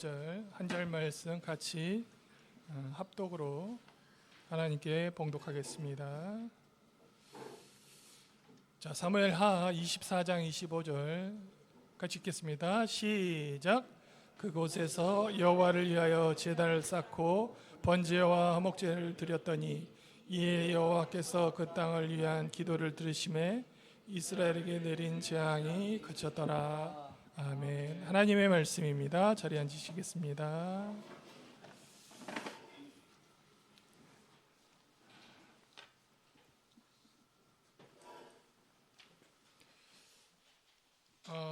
한 절 말씀 같이 합독으로 하나님께 봉독하겠습니다. 자, 사무엘하 24장 25절 같이 읽겠습니다. 시작. 그곳에서 여호와를 위하여 제단을 쌓고 번제와 화목제를 드렸더니 이에 여호와께서 그 땅을 위한 기도를 들으심에 이스라엘에게 내린 재앙이 그쳤더라. 아멘. 하나님의 말씀입니다. 자리에 앉으시겠습니다.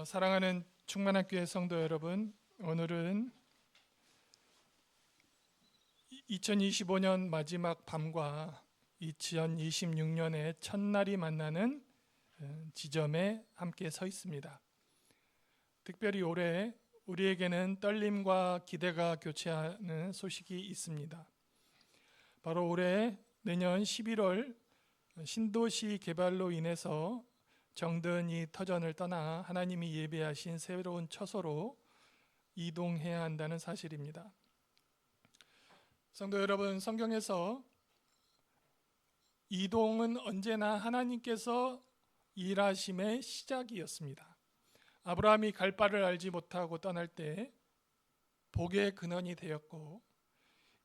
사랑하는 충만한 교회 성도 여러분, 오늘은 2025년 마지막 밤과 2026년의 첫날이 만나는 지점에 함께 서 있습니다. 특별히 올해 우리에게는 떨림과 기대가 교차하는 소식이 있습니다. 바로 올해 내년 11월 신도시 개발로 인해서 정든 이 터전을 떠나 하나님이 예비하신 새로운 처소로 이동해야 한다는 사실입니다. 성도 여러분, 성경에서 이동은 언제나 하나님께서 일하심의 시작이었습니다. 아브라함이 갈 바를 알지 못하고 떠날 때 복의 근원이 되었고,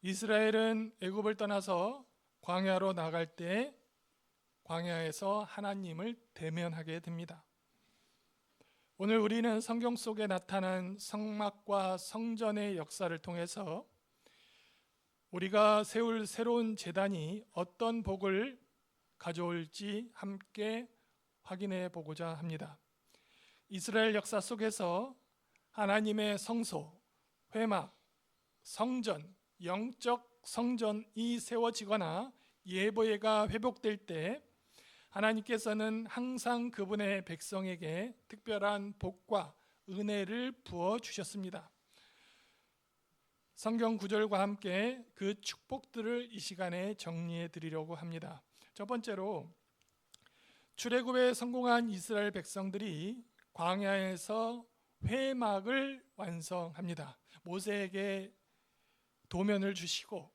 이스라엘은 애굽을 떠나서 광야로 나갈 때 광야에서 하나님을 대면하게 됩니다. 오늘 우리는 성경 속에 나타난 성막과 성전의 역사를 통해서 우리가 세울 새로운 제단이 어떤 복을 가져올지 함께 확인해 보고자 합니다. 이스라엘 역사 속에서 하나님의 성소, 회막, 성전, 영적 성전이 세워지거나 예배가 회복될 때 하나님께서는 항상 그분의 백성에게 특별한 복과 은혜를 부어 주셨습니다. 성경 구절과 함께 그 축복들을 이 시간에 정리해 드리려고 합니다. 첫 번째로, 출애굽에 성공한 이스라엘 백성들이 광야에서 회막을 완성합니다. 모세에게 도면을 주시고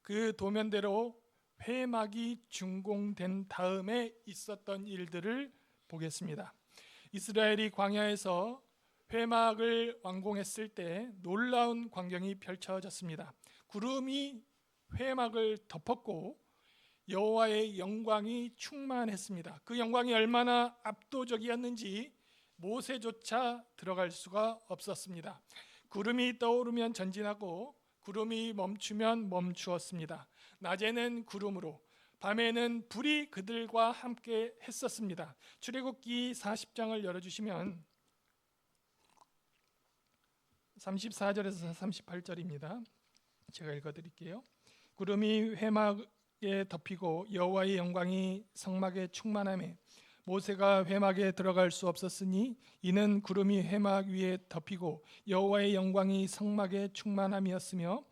그 도면대로 회막이 준공된 다음에 있었던 일들을 보겠습니다. 이스라엘이 광야에서 회막을 완공했을 때 놀라운 광경이 펼쳐졌습니다. 구름이 회막을 덮었고 여호와의 영광이 충만했습니다. 그 영광이 얼마나 압도적이었는지 모세조차 들어갈 수가 없었습니다. 구름이 떠오르면 전진하고 구름이 멈추면 멈추었습니다. 낮에는 구름으로, 밤에는 불이 그들과 함께 했었습니다. 출애굽기 40장을 열어주시면 34절에서 38절입니다. 제가 읽어드릴게요. 구름이 회막에 덮이고 여호와의 영광이 성막에 충만하며 모세가 회막에 들어갈 수 없었으니 이는 구름이 회막 위에 덮이고 여호와의 영광이 성막에 충만함이었으며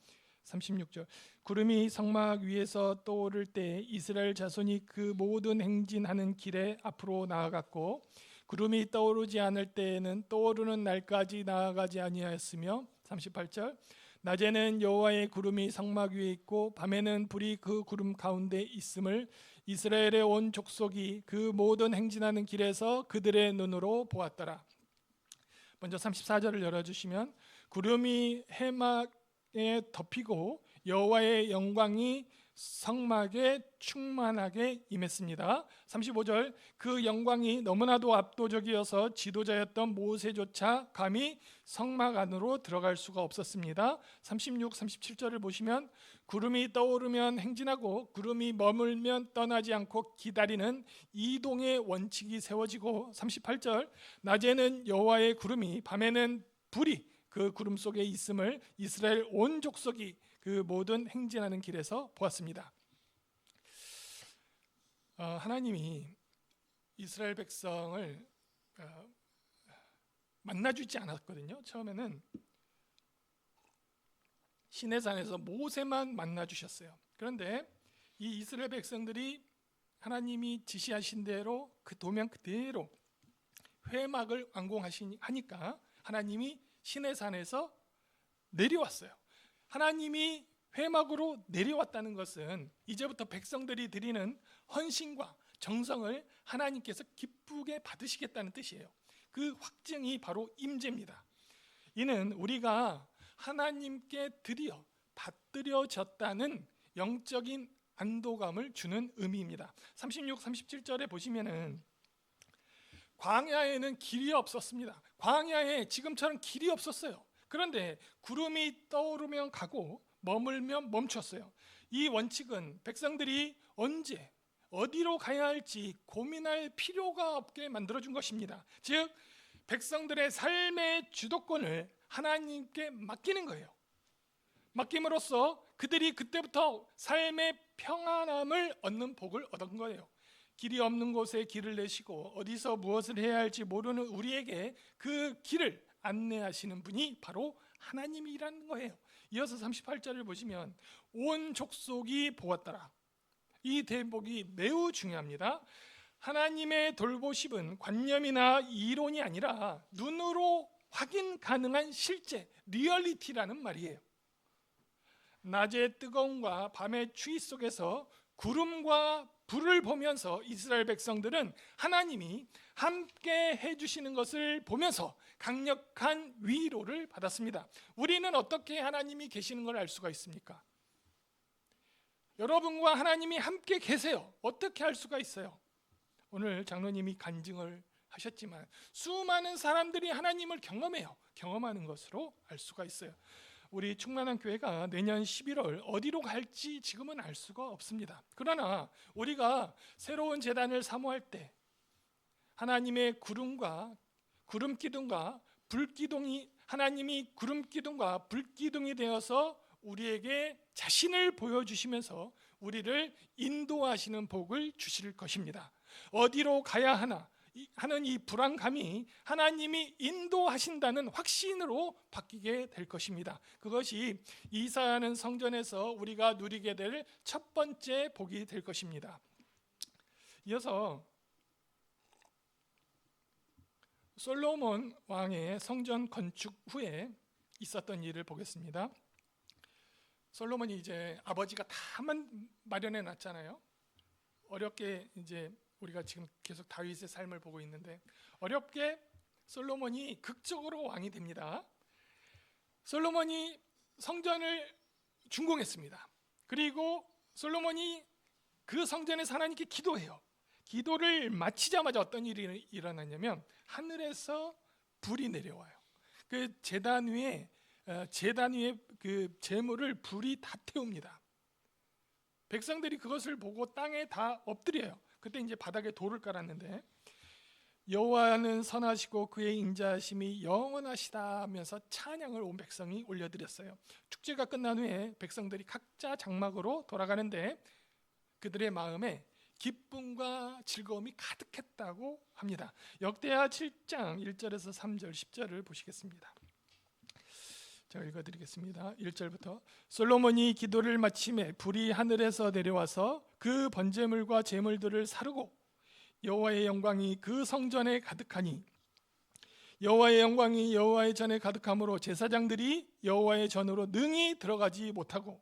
36절, 구름이 성막 위에서 떠오를 때 이스라엘 자손이 그 모든 행진하는 길에 앞으로 나아갔고 구름이 떠오르지 않을 때에는 떠오르는 날까지 나아가지 아니하였으며 38절, 낮에는 여호와의 구름이 성막 위에 있고 밤에는 불이 그 구름 가운데 있음을 이스라엘의 온 족속이 그 모든 행진하는 길에서 그들의 눈으로 보았더라. 먼저 34절을 열어주시면, 구름이 회막에 덮이고 여호와의 영광이 성막에 충만하게 임했습니다. 35절, 그 영광이 너무나도 압도적이어서 지도자였던 모세조차 감히 성막 안으로 들어갈 수가 없었습니다. 36, 37절을 보시면 구름이 떠오르면 행진하고 구름이 머물면 떠나지 않고 기다리는 이동의 원칙이 세워지고 38절, 낮에는 여호와의 구름이 밤에는 불이 그 구름 속에 있음을 이스라엘 온 족속이 그 모든 행진하는 길에서 보았습니다. 하나님이 이스라엘 백성을 만나주지 않았거든요. 처음에는 시내산에서 모세만 만나주셨어요. 그런데 이 이스라엘 백성들이 하나님이 지시하신 대로 그 도면 그대로 회막을 완공하시니까 하나님이 시내산에서 내려왔어요. 하나님이 회막으로 내려왔다는 것은 이제부터 백성들이 드리는 헌신과 정성을 하나님께서 기쁘게 받으시겠다는 뜻이에요. 그 확증이 바로 임재입니다. 이는 우리가 하나님께 드려 받들여졌다는 영적인 안도감을 주는 의미입니다. 36, 37절에 보시면은 광야에는 길이 없었습니다. 광야에 지금처럼 길이 없었어요. 그런데 구름이 떠오르면 가고 머물면 멈췄어요. 이 원칙은 백성들이 언제 어디로 가야 할지 고민할 필요가 없게 만들어준 것입니다. 즉 백성들의 삶의 주도권을 하나님께 맡기는 거예요. 맡김으로써 그들이 그때부터 삶의 평안함을 얻는 복을 얻은 거예요. 길이 없는 곳에 길을 내시고 어디서 무엇을 해야 할지 모르는 우리에게 그 길을 안내하시는 분이 바로 하나님이라는 거예요. 이어서 38절을 보시면 온 족속이 보았더라. 이 대목이 매우 중요합니다. 하나님의 돌보심은 관념이나 이론이 아니라 눈으로 확인 가능한 실제, 리얼리티라는 말이에요. 낮의 뜨거움과 밤의 추위 속에서 구름과 불을 보면서 이스라엘 백성들은 하나님이 함께 해주시는 것을 보면서 강력한 위로를 받았습니다. 우리는 어떻게 하나님이 계시는 걸 알 수가 있습니까? 여러분과 하나님이 함께 계세요. 어떻게 알 수가 있어요? 오늘 장로님이 간증을 하셨지만 수많은 사람들이 하나님을 경험해요. 경험하는 것으로 알 수가 있어요. 우리 충만한 교회가 내년 11월 어디로 갈지 지금은 알 수가 없습니다. 그러나 우리가 새로운 제단을 사모할 때 하나님의 구름 기둥과 불기둥이 하나님이 구름 기둥과 불기둥이 되어서 우리에게 자신을 보여주시면서 우리를 인도하시는 복을 주실 것입니다. 어디로 가야 하는 이 불안감이 하나님이 인도하신다는 확신으로 바뀌게 될 것입니다. 그것이 이사야는 성전에서 우리가 누리게 될 첫 번째 복이 될 것입니다. 이어서 솔로몬 왕의 성전 건축 후에 있었던 일을 보겠습니다. 솔로몬이 이제 아버지가 다 마련해 놨잖아요. 어렵게 이제 우리가 지금 계속 다윗의 삶을 보고 있는데 어렵게 솔로몬이 극적으로 왕이 됩니다. 솔로몬이 성전을 준공했습니다. 그리고 솔로몬이 그 성전에서 하나님께 기도해요. 기도를 마치자마자 어떤 일이 일어났냐면 하늘에서 불이 내려와요. 그 제단 위에 그 제물을 불이 다 태웁니다. 백성들이 그것을 보고 땅에 다 엎드려요. 그때 이제 바닥에 돌을 깔았는데 여호와는 선하시고 그의 인자하심이 영원하시다 하면서 찬양을 온 백성이 올려드렸어요. 축제가 끝난 후에 백성들이 각자 장막으로 돌아가는데 그들의 마음에 기쁨과 즐거움이 가득했다고 합니다. 역대하 7장 1절에서 3절 10절을 보시겠습니다. 제가 읽어드리겠습니다. 1절부터 솔로몬이 기도를 마침에 불이 하늘에서 내려와서 그 번제물과 제물들을 사르고 여호와의 영광이 그 성전에 가득하니 여호와의 영광이 여호와의 전에 가득함으로 제사장들이 여호와의 전으로 능히 들어가지 못하고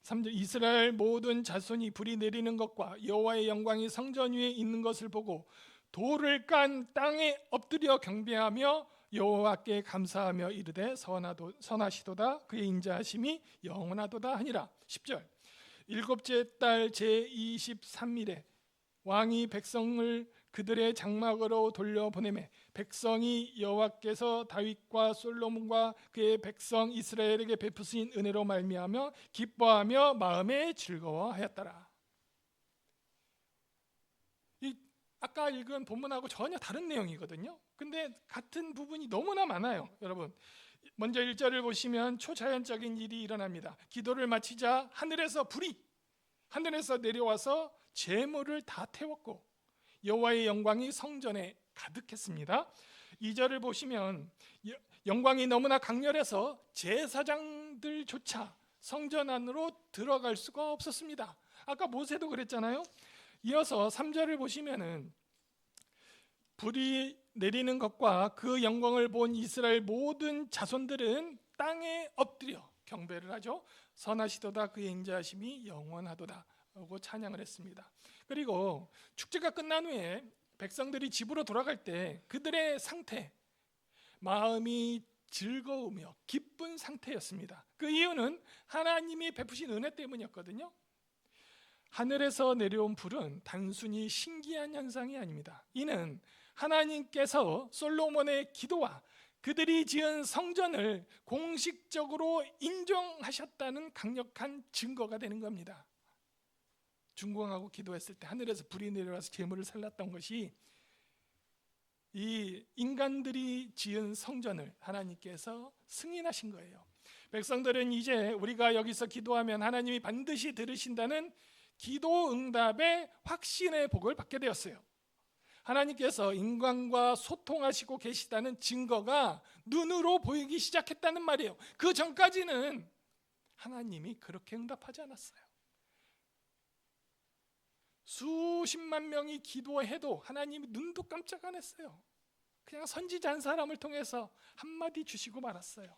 3절 이스라엘 모든 자손이 불이 내리는 것과 여호와의 영광이 성전 위에 있는 것을 보고 돌을 깐 땅에 엎드려 경배하며 여호와께 감사하며 이르되 선하시도다 그의 인자하심이 영원하도다 하니라. 10절 일곱째 달 제23일에 왕이 백성을 그들의 장막으로 돌려보내매 백성이 여호와께서 다윗과 솔로몬과 그의 백성 이스라엘에게 베푸신 은혜로 말미암아 기뻐하며 마음에 즐거워하였더라. 아까 읽은 본문하고 전혀 다른 내용이거든요. 근데 같은 부분이 너무나 많아요. 여러분 먼저 1절을 보시면 초자연적인 일이 일어납니다. 기도를 마치자 하늘에서 내려와서 제물을 다 태웠고 여호와의 영광이 성전에 가득했습니다. 2절을 보시면 영광이 너무나 강렬해서 제사장들조차 성전 안으로 들어갈 수가 없었습니다. 아까 모세도 그랬잖아요. 이어서 3절을 보시면은 불이 내리는 것과 그 영광을 본 이스라엘 모든 자손들은 땅에 엎드려 경배를 하죠. 선하시도다 그의 인자하심이 영원하도다 하고 찬양을 했습니다. 그리고 축제가 끝난 후에 백성들이 집으로 돌아갈 때 그들의 상태, 마음이 즐거우며 기쁜 상태였습니다. 그 이유는 하나님이 베푸신 은혜 때문이었거든요. 하늘에서 내려온 불은 단순히 신기한 현상이 아닙니다. 이는 하나님께서 솔로몬의 기도와 그들이 지은 성전을 공식적으로 인정하셨다는 강력한 증거가 되는 겁니다. 중공하고 기도했을 때 하늘에서 불이 내려와서 제물을 살랐던 것이 이 인간들이 지은 성전을 하나님께서 승인하신 거예요. 백성들은 이제 우리가 여기서 기도하면 하나님이 반드시 들으신다는 기도 응답의 확신의 복을 받게 되었어요. 하나님께서 인간과 소통하시고 계시다는 증거가 눈으로 보이기 시작했다는 말이에요. 그 전까지는 하나님이 그렇게 응답하지 않았어요. 수십만 명이 기도해도 하나님이 눈도 깜짝 안 했어요. 그냥 선지자 한 사람을 통해서 한마디 주시고 말았어요.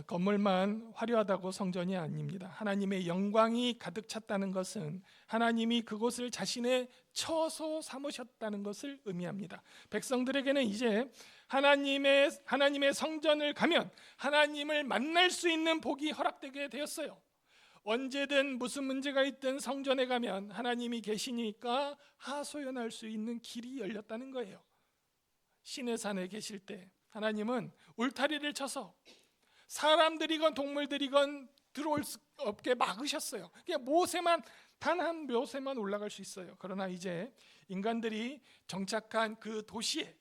건물만 화려하다고 성전이 아닙니다. 하나님의 영광이 가득 찼다는 것은 하나님이 그곳을 자신의 처소 삼으셨다는 것을 의미합니다. 백성들에게는 이제 하나님의 성전을 가면 하나님을 만날 수 있는 복이 허락되게 되었어요. 언제든 무슨 문제가 있든 성전에 가면 하나님이 계시니까 하소연할 수 있는 길이 열렸다는 거예요. 시내산에 계실 때 하나님은 울타리를 쳐서 사람들이건 동물들이건 들어올 수 없게 막으셨어요. 그냥 단 한 모세만 올라갈 수 있어요. 그러나 이제 인간들이 정착한 그 도시에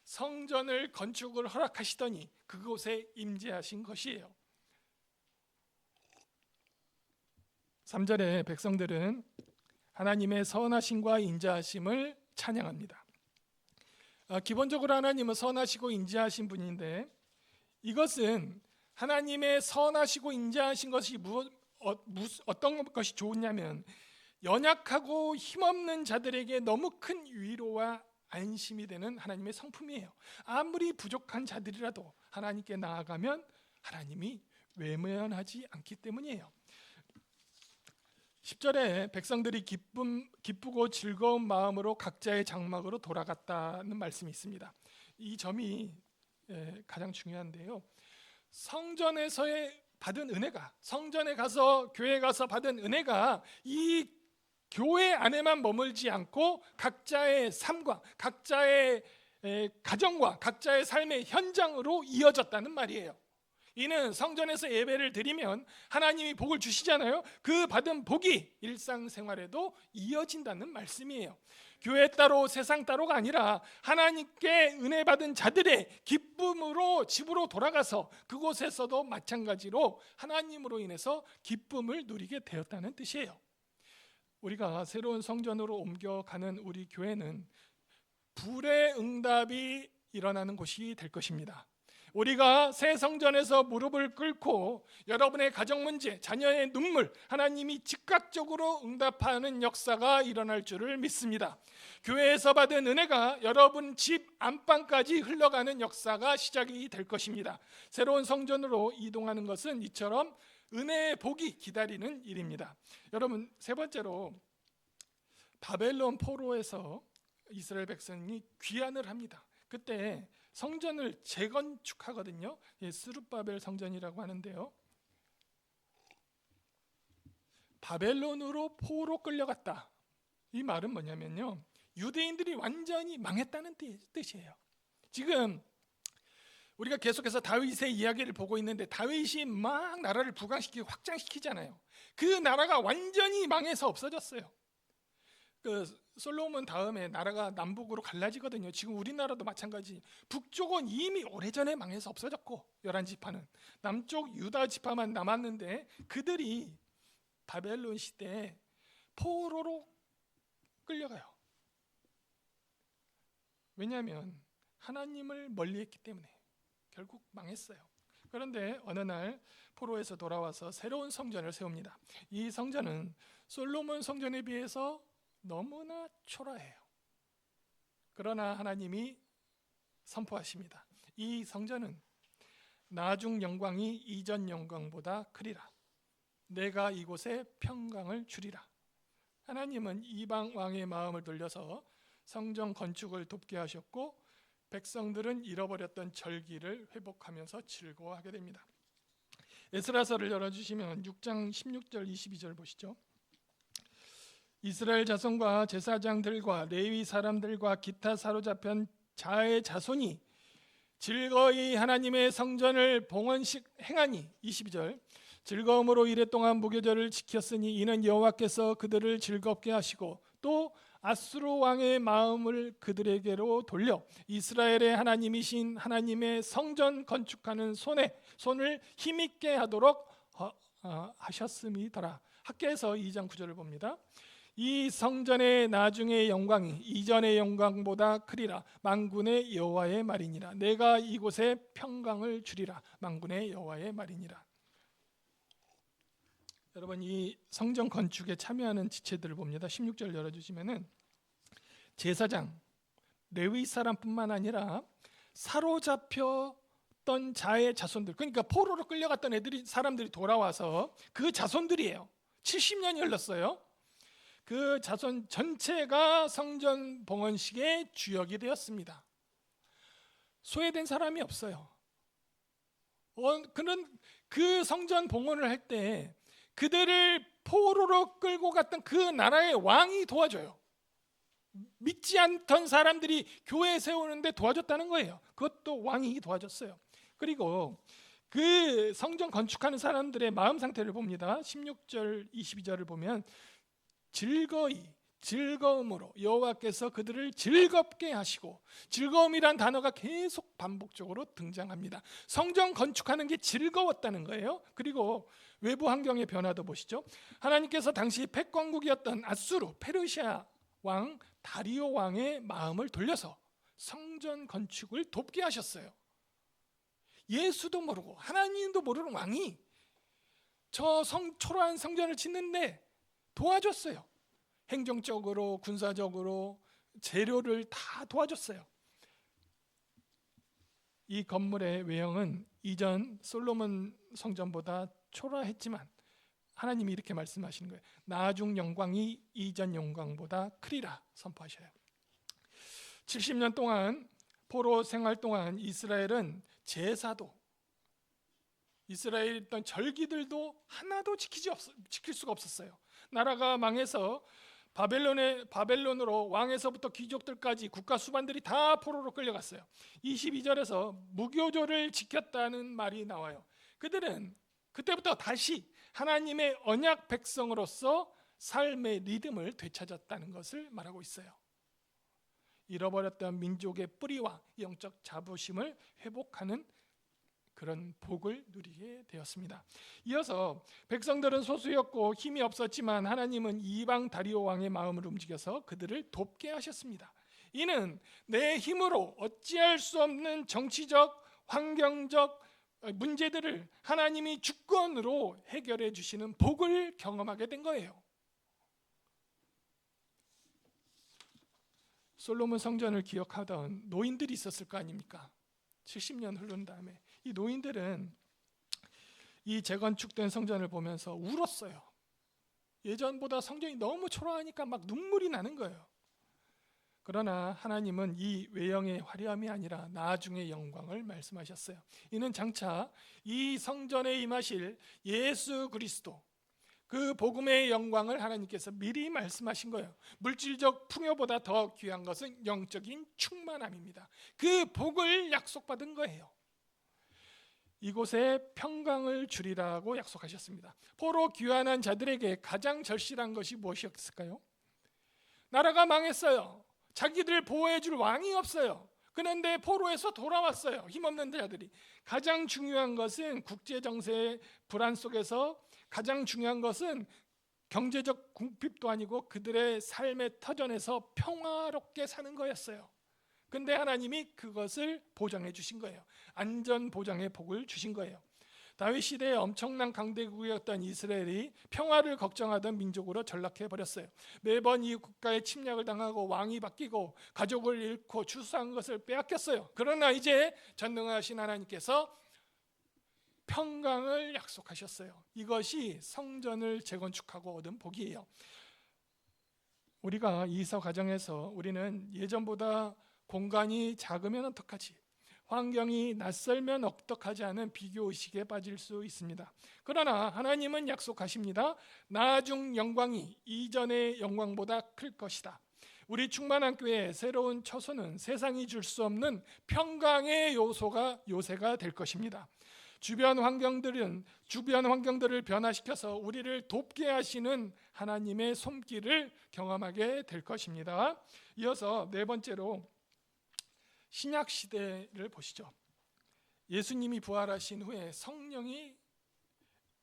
성전을 건축을 허락하시더니 그곳에 임재하신 것이에요. 3절에 백성들은 하나님의 선하심과 인자하심을 찬양합니다. 기본적으로 하나님은 선하시고 인자하신 분인데 이것은 하나님의 선하시고 인자하신 것이 어떤 것이 좋냐면 연약하고 힘없는 자들에게 너무 큰 위로와 안심이 되는 하나님의 성품이에요. 아무리 부족한 자들이라도 하나님께 나아가면 하나님이 외면하지 않기 때문이에요. 10절에 백성들이 기쁘고 즐거운 마음으로 각자의 장막으로 돌아갔다는 말씀이 있습니다. 이 점이 가장 중요한데요. 성전에서의 받은 은혜가, 성전에 가서 교회에 가서 받은 은혜가 이 교회 안에만 머물지 않고 각자의 삶과 각자의 가정과 각자의 삶의 현장으로 이어졌다는 말이에요. 이는 성전에서 예배를 드리면 하나님이 복을 주시잖아요. 그 받은 복이 일상생활에도 이어진다는 말씀이에요. 교회 따로 세상 따로가 아니라 하나님께 은혜 받은 자들의 기쁨으로 집으로 돌아가서 그곳에서도 마찬가지로 하나님으로 인해서 기쁨을 누리게 되었다는 뜻이에요. 우리가 새로운 성전으로 옮겨가는 우리 교회는 불의 응답이 일어나는 곳이 될 것입니다. 우리가 새 성전에서 무릎을 꿇고 여러분의 가정 문제, 자녀의 눈물, 하나님이 즉각적으로 응답하는 역사가 일어날 줄을 믿습니다. 교회에서 받은 은혜가 여러분 집 안방까지 흘러가는 역사가 시작이 될 것입니다. 새로운 성전으로 이동하는 것은 이처럼 은혜의 복이 기다리는 일입니다. 여러분, 세 번째로 바벨론 포로에서 이스라엘 백성이 귀환을 합니다. 그때 성전을 재건축하거든요. 스룹바벨 성전이라고 하는데요. 바벨론으로 포로 끌려갔다. 이 말은 뭐냐면요, 유대인들이 완전히 망했다는 뜻이에요. 지금 우리가 계속해서 다윗의 이야기를 보고 있는데 다윗이 막 나라를 부강시키고 확장시키잖아요. 그 나라가 완전히 망해서 없어졌어요. 솔로몬 다음에 나라가 남북으로 갈라지거든요. 지금 우리나라도 마찬가지. 북쪽은 이미 오래전에 망해서 없어졌고 11지파는 남쪽 유다 지파만 남았는데 그들이 바벨론 시대에 포로로 끌려가요. 왜냐하면 하나님을 멀리했기 때문에 결국 망했어요. 그런데 어느 날 포로에서 돌아와서 새로운 성전을 세웁니다. 이 성전은 솔로몬 성전에 비해서 너무나 초라해요. 그러나 하나님이 선포하십니다. 이 성전은 나중 영광이 이전 영광보다 크리라. 내가 이곳에 평강을 주리라. 하나님은 이방 왕의 마음을 돌려서 성전 건축을 돕게 하셨고 백성들은 잃어버렸던 절기를 회복하면서 즐거워하게 됩니다. 에스라서를 열어주시면 6장 16절 22절 보시죠. 이스라엘 자손과 제사장들과 레위 사람들과 기타 사로잡힌 자의 자손이 즐거이 하나님의 성전을 봉헌식 행하니 22절 즐거움으로 이랫동안 무교절을 지켰으니 이는 여호와께서 그들을 즐겁게 하시고 또 아수르 왕의 마음을 그들에게로 돌려 이스라엘의 하나님이신 하나님의 성전 건축하는 손을 힘있게 하도록 하셨음이더라. 학개에서 2장 9절을 봅니다. 이 성전의 나중의 영광이 이전의 영광보다 크리라. 만군의 여호와의 말이니라. 내가 이곳에 평강을 주리라. 만군의 여호와의 말이니라. 여러분, 이 성전 건축에 참여하는 지체들을 봅니다. 16절 열어주시면은 제사장, 레위 사람뿐만 아니라 사로잡혔던 자의 자손들, 그러니까 포로로 끌려갔던 사람들이 돌아와서 그 자손들이에요. 70년이 흘렀어요. 그 자손 전체가 성전 봉헌식의 주역이 되었습니다. 소외된 사람이 없어요. 그는 그 성전 봉헌을 할 때 그들을 포로로 끌고 갔던 그 나라의 왕이 도와줘요. 믿지 않던 사람들이 교회 세우는데 도와줬다는 거예요. 그것도 왕이 도와줬어요. 그리고 그 성전 건축하는 사람들의 마음 상태를 봅니다. 16절 22절을 보면 즐거움으로 여호와께서 그들을 즐겁게 하시고, 즐거움이란 단어가 계속 반복적으로 등장합니다. 성전 건축하는 게 즐거웠다는 거예요. 그리고 외부 환경의 변화도 보시죠. 하나님께서 당시 패권국이었던 아수르 페르시아 왕 다리오 왕의 마음을 돌려서 성전 건축을 돕게 하셨어요. 예수도 모르고 하나님도 모르는 왕이 저 초라한 성전을 짓는데 도와줬어요. 행정적으로, 군사적으로 재료를 다 도와줬어요. 이 건물의 외형은 이전 솔로몬 성전보다 초라했지만 하나님이 이렇게 말씀하시는 거예요. 나중 영광이 이전 영광보다 크리라 선포하셔요. 70년 동안 포로 생활 동안 이스라엘은 제사도, 이스라엘에 있던 절기들도 하나도 지킬 수가 없었어요. 나라가 망해서 바벨론으로 왕에서부터 귀족들까지 국가 수반들이 다 포로로 끌려갔어요. 22절에서 무교절을 지켰다는 말이 나와요. 그들은 그때부터 다시 하나님의 언약 백성으로서 삶의 리듬을 되찾았다는 것을 말하고 있어요. 잃어버렸던 민족의 뿌리와 영적 자부심을 회복하는 그런 복을 누리게 되었습니다. 이어서 백성들은 소수였고 힘이 없었지만 하나님은 이방 다리오 왕의 마음을 움직여서 그들을 돕게 하셨습니다. 이는 내 힘으로 어찌할 수 없는 정치적, 환경적 문제들을 하나님이 주권으로 해결해 주시는 복을 경험하게 된 거예요. 솔로몬 성전을 기억하던 노인들이 있었을 거 아닙니까? 70년 흐른 다음에 이 노인들은 이 재건축된 성전을 보면서 울었어요. 예전보다 성전이 너무 초라하니까 막 눈물이 나는 거예요. 그러나 하나님은 이 외형의 화려함이 아니라 나중의 영광을 말씀하셨어요. 이는 장차 이 성전에 임하실 예수 그리스도, 그 복음의 영광을 하나님께서 미리 말씀하신 거예요. 물질적 풍요보다 더 귀한 것은 영적인 충만함입니다. 그 복을 약속받은 거예요. 이곳에 평강을 주리라고 약속하셨습니다. 포로 귀환한 자들에게 가장 절실한 것이 무엇이었을까요? 나라가 망했어요. 자기들 보호해 줄 왕이 없어요. 그런데 포로에서 돌아왔어요. 힘없는 자들이. 가장 중요한 것은 국제 정세의 불안 속에서 가장 중요한 것은 경제적 궁핍도 아니고 그들의 삶의 터전에서 평화롭게 사는 거였어요. 근데 하나님이 그것을 보장해 주신 거예요. 안전 보장의 복을 주신 거예요. 다윗 시대에 엄청난 강대국이었던 이스라엘이 평화를 걱정하던 민족으로 전락해 버렸어요. 매번 이 국가에 침략을 당하고 왕이 바뀌고 가족을 잃고 추수한 것을 빼앗겼어요. 그러나 이제 전능하신 하나님께서 평강을 약속하셨어요. 이것이 성전을 재건축하고 얻은 복이에요. 우리가 이사 과정에서 우리는 예전보다 공간이 작으면 어떡하지? 환경이 낯설면 어떡하지 하는 비교의식에 빠질 수 있습니다. 그러나 하나님은 약속하십니다. 나중 영광이 이전의 영광보다 클 것이다. 우리 충만한 교회의 새로운 처소는 세상이 줄 수 없는 평강의 요새가 될 것입니다. 주변 환경들을 변화시켜서 우리를 돕게 하시는 하나님의 손길을 경험하게 될 것입니다. 이어서 네 번째로 신약 시대를 보시죠. 예수님이 부활하신 후에 성령이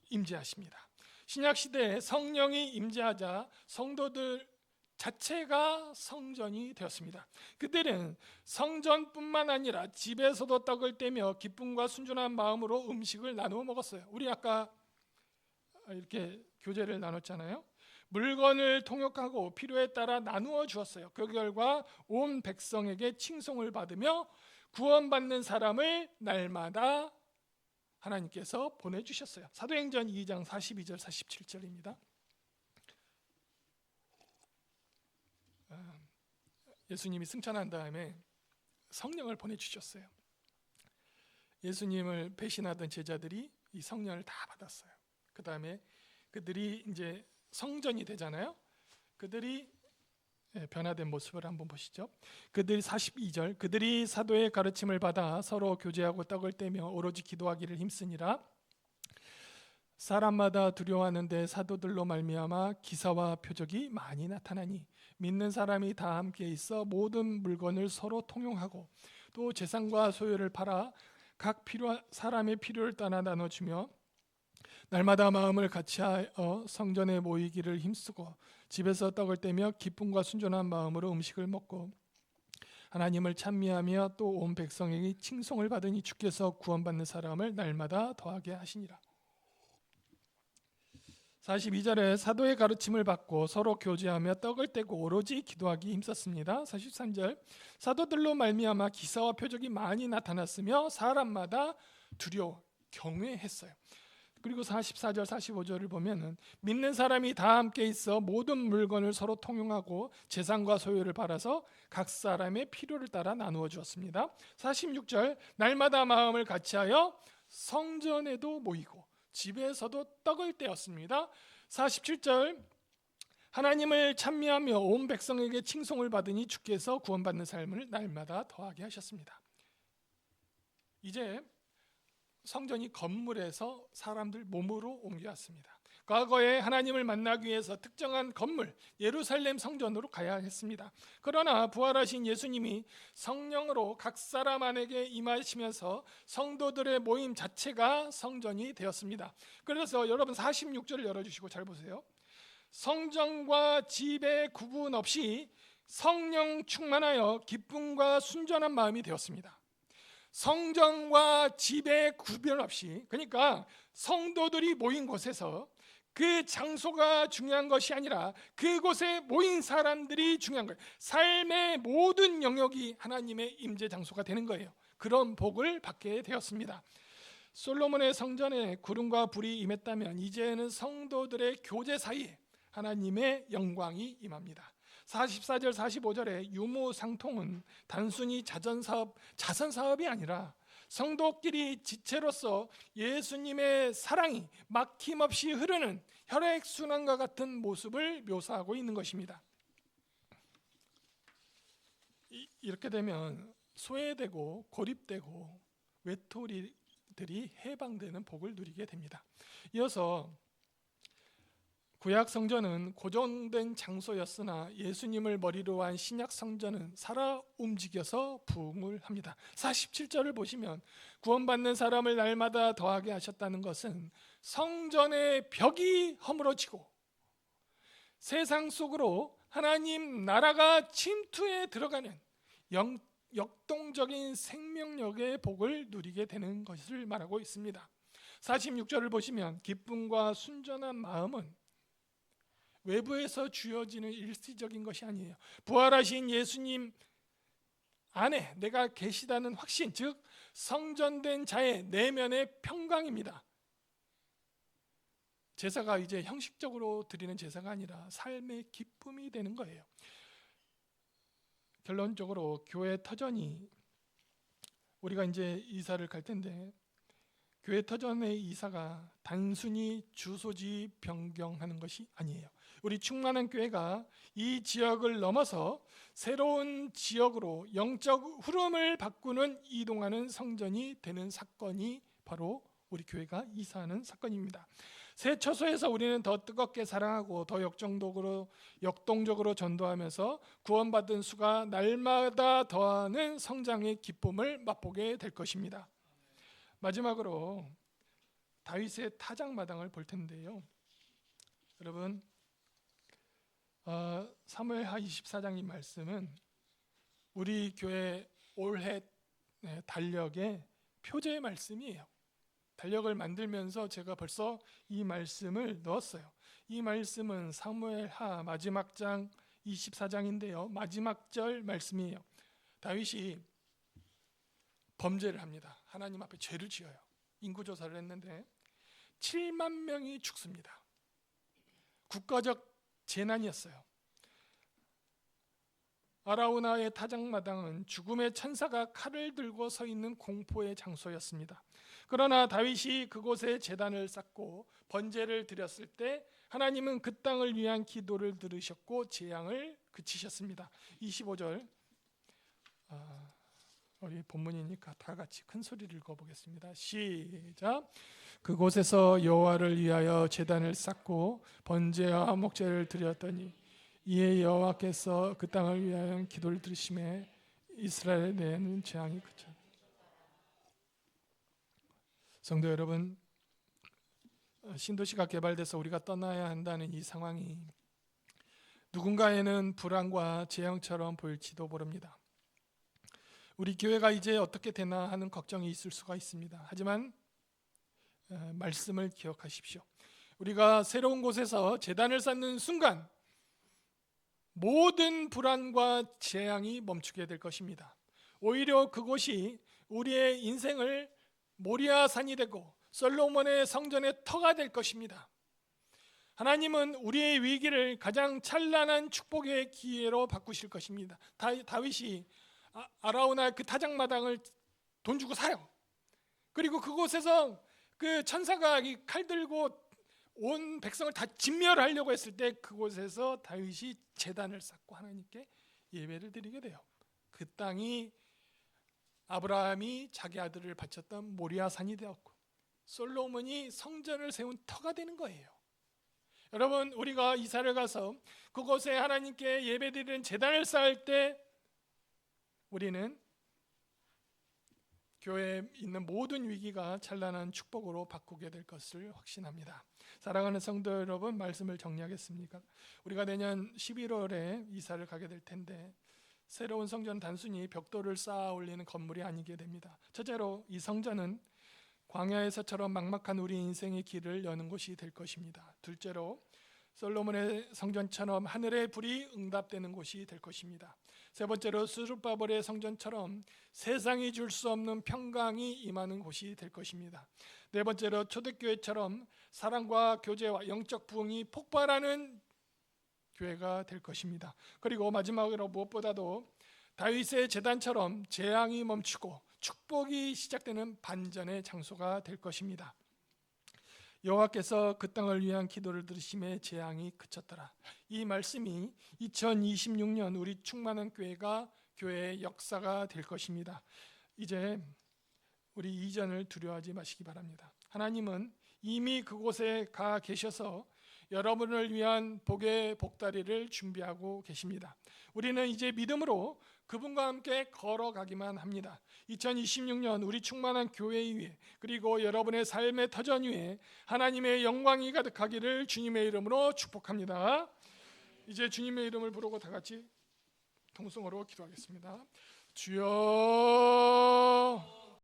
임재하십니다. 신약 시대에 성령이 임재하자 성도들 자체가 성전이 되었습니다. 그들은 성전뿐만 아니라 집에서도 떡을 떼며 기쁨과 순전한 마음으로 음식을 나누어 먹었어요. 우리 아까 이렇게 교제를 나눴잖아요. 물건을 통역하고 필요에 따라 나누어 주었어요. 그 결과 온 백성에게 칭송을 받으며 구원받는 사람을 날마다 하나님께서 보내주셨어요. 사도행전 2장 42절 47절입니다. 예수님이 승천한 다음에 성령을 보내주셨어요. 예수님을 배신하던 제자들이 이 성령을 다 받았어요. 그 다음에 그들이 이제 성전이 되잖아요. 그들이 변화된 모습을 한번 보시죠. 그들이 42절 그들이 사도의 가르침을 받아 서로 교제하고 떡을 떼며 오로지 기도하기를 힘쓰니라. 사람마다 두려워하는데 사도들로 말미암아 기사와 표적이 많이 나타나니 믿는 사람이 다 함께 있어 모든 물건을 서로 통용하고 또 재산과 소유를 팔아 각 사람의 필요를 따라 나눠주며 날마다 마음을 같이하여 성전에 모이기를 힘쓰고 집에서 떡을 떼며 기쁨과 순전한 마음으로 음식을 먹고 하나님을 찬미하며 또 온 백성에게 칭송을 받으니 주께서 구원받는 사람을 날마다 더하게 하시니라. 42절에 사도의 가르침을 받고 서로 교제하며 떡을 떼고 오로지 기도하기 힘썼습니다. 43절 사도들로 말미암아 기사와 표적이 많이 나타났으며 사람마다 두려워 경외했어요. 그리고 44절 45절을 보면은 믿는 사람이 다 함께 있어 모든 물건을 서로 통용하고 재산과 소유를 팔아서 각 사람의 필요를 따라 나누어 주었습니다. 46절 날마다 마음을 같이하여 성전에도 모이고 집에서도 떡을 떼었습니다. 47절 하나님을 찬미하며 온 백성에게 칭송을 받으니 주께서 구원받는 삶을 날마다 더하게 하셨습니다. 이제 성전이 건물에서 사람들 몸으로 옮겨왔습니다. 과거에 하나님을 만나기 위해서 특정한 건물 예루살렘 성전으로 가야 했습니다. 그러나 부활하신 예수님이 성령으로 각 사람 안에게 임하시면서 성도들의 모임 자체가 성전이 되었습니다. 그래서 여러분 46절을 열어주시고 잘 보세요. 성전과 집의 구분 없이 성령 충만하여 기쁨과 순전한 마음이 되었습니다. 성전과 집의 구별 없이, 그러니까 성도들이 모인 곳에서 그 장소가 중요한 것이 아니라 그곳에 모인 사람들이 중요한 거예요. 삶의 모든 영역이 하나님의 임재 장소가 되는 거예요. 그런 복을 받게 되었습니다. 솔로몬의 성전에 구름과 불이 임했다면 이제는 성도들의 교제 사이에 하나님의 영광이 임합니다. 44절 45절에 유무상통은 단순히 자선사업이 아니라 성도끼리 지체로서 예수님의 사랑이 막힘없이 흐르는 혈액순환과 같은 모습을 묘사하고 있는 것입니다. 이렇게 되면 소외되고 고립되고 외톨이들이 해방되는 복을 누리게 됩니다. 이어서 구약 성전은 고정된 장소였으나 예수님을 머리로 한 신약 성전은 살아 움직여서 부흥을 합니다. 47절을 보시면 구원받는 사람을 날마다 더하게 하셨다는 것은 성전의 벽이 허물어지고 세상 속으로 하나님 나라가 침투해 들어가는 역동적인 생명력의 복을 누리게 되는 것을 말하고 있습니다. 46절을 보시면 기쁨과 순전한 마음은 외부에서 주어지는 일시적인 것이 아니에요. 부활하신 예수님 안에 내가 계시다는 확신, 즉 성전된 자의 내면의 평강입니다. 제사가 이제 형식적으로 드리는 제사가 아니라 삶의 기쁨이 되는 거예요. 결론적으로 교회 터전이, 우리가 이제 이사를 갈 텐데 교회 터전의 이사가 단순히 주소지 변경하는 것이 아니에요. 우리 충만한 교회가 이 지역을 넘어서 새로운 지역으로 영적 흐름을 바꾸는 이동하는 성전이 되는 사건이 바로 우리 교회가 이사하는 사건입니다. 새 처소에서 우리는 더 뜨겁게 사랑하고 더 역동적으로 전도하면서 구원받은 수가 날마다 더하는 성장의 기쁨을 맛보게 될 것입니다. 마지막으로 다윗의 타작마당을 볼 텐데요. 여러분, 사무엘하 24장 이 말씀은 우리 교회 올해 달력의 표제의 말씀이에요. 달력을 만들면서 제가 벌써 이 말씀을 넣었어요. 이 말씀은 사무엘하 마지막 장 24장인데요. 마지막 절 말씀이에요. 다윗이 범죄를 합니다. 하나님 앞에 죄를 지어요. 인구조사를 했는데 7만 명이 죽습니다. 국가적 재난이었어요. 아라우나의 타작마당은 죽음의 천사가 칼을 들고 서 있는 공포의 장소였습니다. 그러나 다윗이 그곳에 제단을 쌓고 번제를 드렸을 때 하나님은 그 땅을 위한 기도를 들으셨고 재앙을 그치셨습니다. 25절, 우리 본문이니까 다 같이 큰 소리를 읽어보겠습니다. 시작. 그곳에서 여호와를 위하여 제단을 쌓고 번제와 목제를 드렸더니 이에 여호와께서 그 땅을 위하여 기도를 들으심에 이스라엘에 대한 재앙이 그쳤다. 성도 여러분, 신도시가 개발돼서 우리가 떠나야 한다는 이 상황이 누군가에는 불안과 재앙처럼 보일지도 모릅니다. 우리 교회가 이제 어떻게 되나 하는 걱정이 있을 수가 있습니다. 하지만 말씀을 기억하십시오. 우리가 새로운 곳에서 제단을 쌓는 순간 모든 불안과 재앙이 멈추게 될 것입니다. 오히려 그곳이 우리의 인생을 모리아 산이 되고 솔로몬의 성전의 터가 될 것입니다. 하나님은 우리의 위기를 가장 찬란한 축복의 기회로 바꾸실 것입니다. 다윗이 아라우나 그 타작마당을 돈 주고 사요. 그리고 그곳에서 그 천사가 칼 들고 온 백성을 다 진멸하려고 했을 때 그곳에서 다윗이 제단을 쌓고 하나님께 예배를 드리게 돼요. 그 땅이 아브라함이 자기 아들을 바쳤던 모리아 산이 되었고 솔로몬이 성전을 세운 터가 되는 거예요. 여러분, 우리가 이사를 가서 그곳에 하나님께 예배드리는 제단을 쌓을 때 우리는 교회에 있는 모든 위기가 찬란한 축복으로 바꾸게 될 것을 확신합니다. 사랑하는 성도 여러분, 말씀을 정리하겠습니까? 우리가 내년 11월에 이사를 가게 될 텐데 새로운 성전 단순히 벽돌을 쌓아 올리는 건물이 아니게 됩니다. 첫째로 이 성전은 광야에서처럼 막막한 우리 인생의 길을 여는 곳이 될 것입니다. 둘째로 솔로몬의 성전처럼 하늘의 불이 응답되는 곳이 될 것입니다. 세 번째로 스룹바벨의 성전처럼 세상이 줄 수 없는 평강이 임하는 곳이 될 것입니다. 네 번째로 초대교회처럼 사랑과 교제와 영적 부흥이 폭발하는 교회가 될 것입니다. 그리고 마지막으로 무엇보다도 다윗의 제단처럼 재앙이 멈추고 축복이 시작되는 반전의 장소가 될 것입니다. 여호와께서 그 땅을 위한 기도를 들으심에 재앙이 그쳤더라. 이 말씀이 2026년 우리 충만한 교회가 교회의 역사가 될 것입니다. 이제 우리 이전을 두려워하지 마시기 바랍니다. 하나님은 이미 그곳에 가 계셔서 여러분을 위한 복의 복다리를 준비하고 계십니다. 우리는 이제 믿음으로 그분과 함께 걸어가기만 합니다. 2026년 우리 충만한 교회 위에 그리고 여러분의 삶의 터전 위에 하나님의 영광이 가득하기를 주님의 이름으로 축복합니다. 이제 주님의 이름을 부르고 다 같이 통성으로 기도하겠습니다. 주여